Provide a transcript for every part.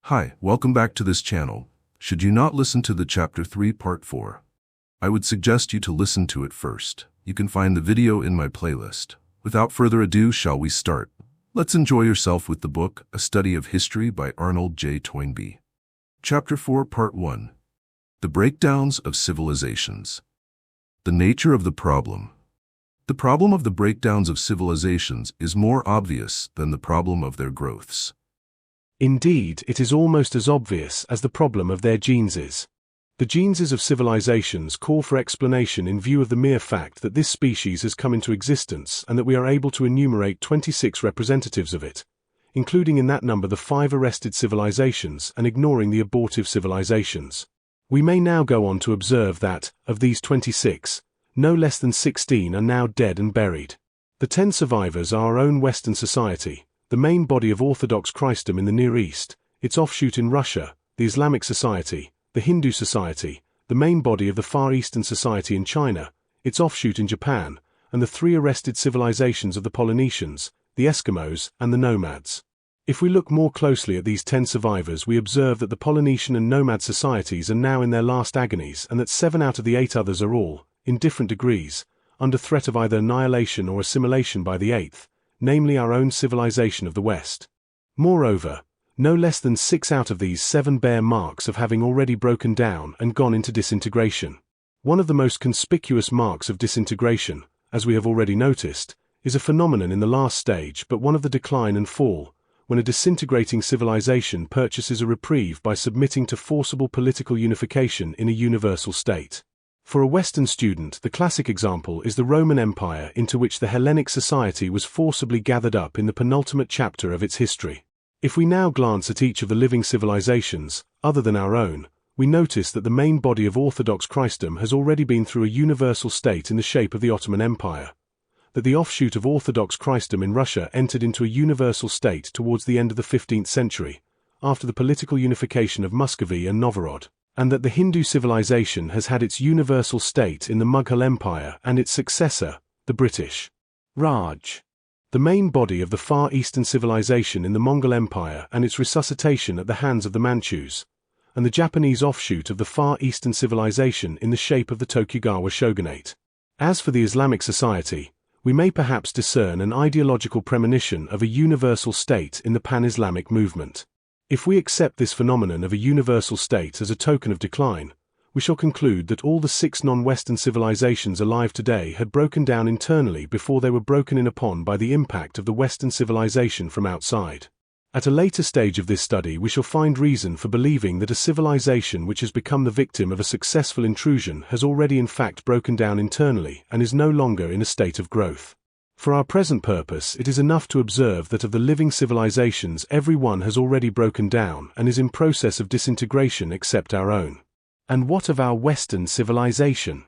Hi, welcome back to this channel. Should you not listen to the Chapter 3 Part 4? I would suggest you to listen to it first. You can find the video in my playlist. Without further ado, shall we start? Let's enjoy yourself with the book, A Study of History by Arnold J. Toynbee. Chapter 4 Part 1. The Breakdowns of Civilizations. The nature of the problem. The problem of the breakdowns of civilizations is more obvious than the problem of their growths. Indeed, it is almost as obvious as the problem of their genesis. The genesis of civilizations call for explanation in view of the mere fact that this species has come into existence and that we are able to enumerate 26 representatives of it, including in that number the 5 arrested civilizations and ignoring the abortive civilizations. We may now go on to observe that, of these 26, no less than 16 are now dead and buried. The 10 survivors are our own Western society, the main body of Orthodox Christendom in the Near East, its offshoot in Russia, the Islamic Society, the Hindu Society, the main body of the Far Eastern Society in China, its offshoot in Japan, and the 3 arrested civilizations of the Polynesians, the Eskimos, and the nomads. If we look more closely at these 10 survivors, we observe that the Polynesian and nomad societies are now in their last agonies and that 7 out of the 8 others are all, in different degrees, under threat of either annihilation or assimilation by the 8th, namely our own civilization of the West. Moreover, no less than 6 out of these 7 bear marks of having already broken down and gone into disintegration. One of the most conspicuous marks of disintegration, as we have already noticed, is a phenomenon in the last stage but one of the decline and fall, when a disintegrating civilization purchases a reprieve by submitting to forcible political unification in a universal state. For a Western student, the classic example is the Roman Empire, into which the Hellenic society was forcibly gathered up in the penultimate chapter of its history. If we now glance at each of the living civilizations, other than our own, we notice that the main body of Orthodox Christendom has already been through a universal state in the shape of the Ottoman Empire, that the offshoot of Orthodox Christendom in Russia entered into a universal state towards the end of the 15th century, after the political unification of Muscovy and Novgorod, and that the Hindu civilization has had its universal state in the Mughal Empire and its successor, the British Raj. The main body of the Far Eastern civilization in the Mongol Empire and its resuscitation at the hands of the Manchus, and the Japanese offshoot of the Far Eastern civilization in the shape of the Tokugawa shogunate. As for the Islamic society, we may perhaps discern an ideological premonition of a universal state in the pan-Islamic movement. If we accept this phenomenon of a universal state as a token of decline, we shall conclude that all the 6 non-Western civilizations alive today had broken down internally before they were broken in upon by the impact of the Western civilization from outside. At a later stage of this study, we shall find reason for believing that a civilization which has become the victim of a successful intrusion has already in fact broken down internally and is no longer in a state of growth. For our present purpose, it is enough to observe that of the living civilizations, every one has already broken down and is in process of disintegration except our own. And what of our Western civilization?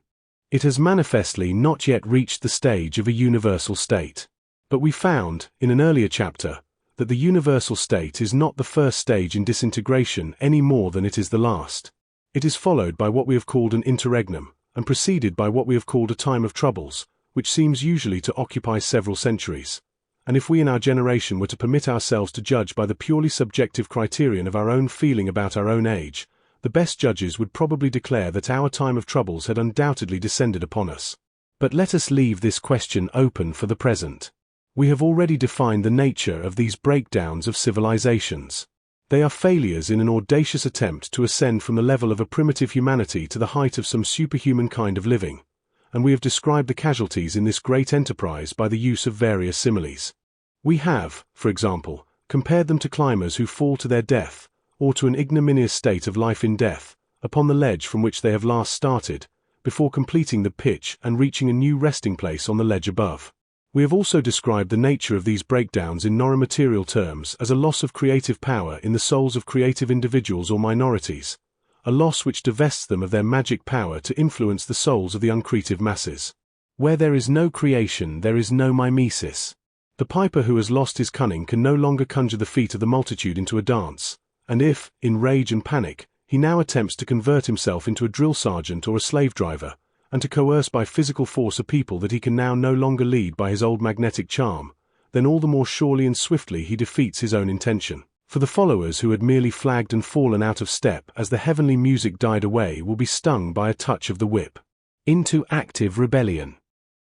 It has manifestly not yet reached the stage of a universal state. But we found, in an earlier chapter, that the universal state is not the first stage in disintegration any more than it is the last. It is followed by what we have called an interregnum, and preceded by what we have called a time of troubles, which seems usually to occupy several centuries. And if we in our generation were to permit ourselves to judge by the purely subjective criterion of our own feeling about our own age, the best judges would probably declare that our time of troubles had undoubtedly descended upon us. But let us leave this question open for the present. We have already defined the nature of these breakdowns of civilizations. They are failures in an audacious attempt to ascend from the level of a primitive humanity to the height of some superhuman kind of living, and we have described the casualties in this great enterprise by the use of various similes. We have, for example, compared them to climbers who fall to their death, or to an ignominious state of life in death, upon the ledge from which they have last started, before completing the pitch and reaching a new resting place on the ledge above. We have also described the nature of these breakdowns in neuromaterial terms as a loss of creative power in the souls of creative individuals or minorities, a loss which divests them of their magic power to influence the souls of the uncreative masses. Where there is no creation, there is no mimesis. The piper who has lost his cunning can no longer conjure the feet of the multitude into a dance, and if, in rage and panic, he now attempts to convert himself into a drill sergeant or a slave driver, and to coerce by physical force a people that he can now no longer lead by his old magnetic charm, then all the more surely and swiftly he defeats his own intention. For the followers who had merely flagged and fallen out of step as the heavenly music died away will be stung by a touch of the whip. Into active rebellion.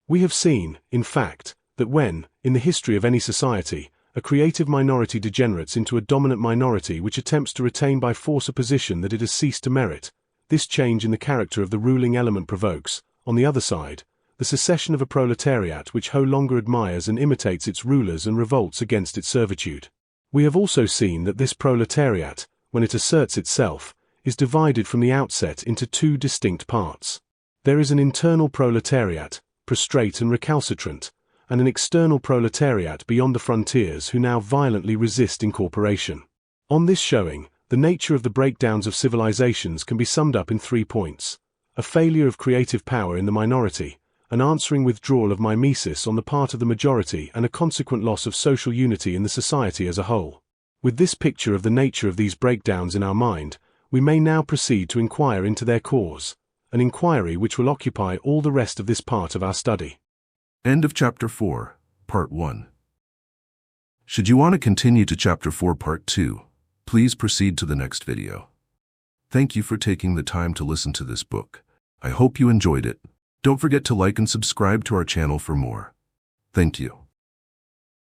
We have seen, in fact, that when, in the history of any society, a creative minority degenerates into a dominant minority which attempts to retain by force a position that it has ceased to merit, this change in the character of the ruling element provokes, on the other side, the secession of a proletariat which no longer admires and imitates its rulers and revolts against its servitude. We have also seen that this proletariat, when it asserts itself, is divided from the outset into two distinct parts. There is an internal proletariat, prostrate and recalcitrant, and an external proletariat beyond the frontiers who now violently resist incorporation. On this showing, the nature of the breakdowns of civilizations can be summed up in 3 points: a failure of creative power in the minority, an answering withdrawal of mimesis on the part of the majority, and a consequent loss of social unity in the society as a whole. With this picture of the nature of these breakdowns in our mind, we may now proceed to inquire into their cause, an inquiry which will occupy all the rest of this part of our study. End of Chapter 4, Part 1. Should you want to continue to Chapter 4, Part 2, please proceed to the next video. Thank you for taking the time to listen to this book. I hope you enjoyed it. Don't forget to like and subscribe to our channel for more. Thank you.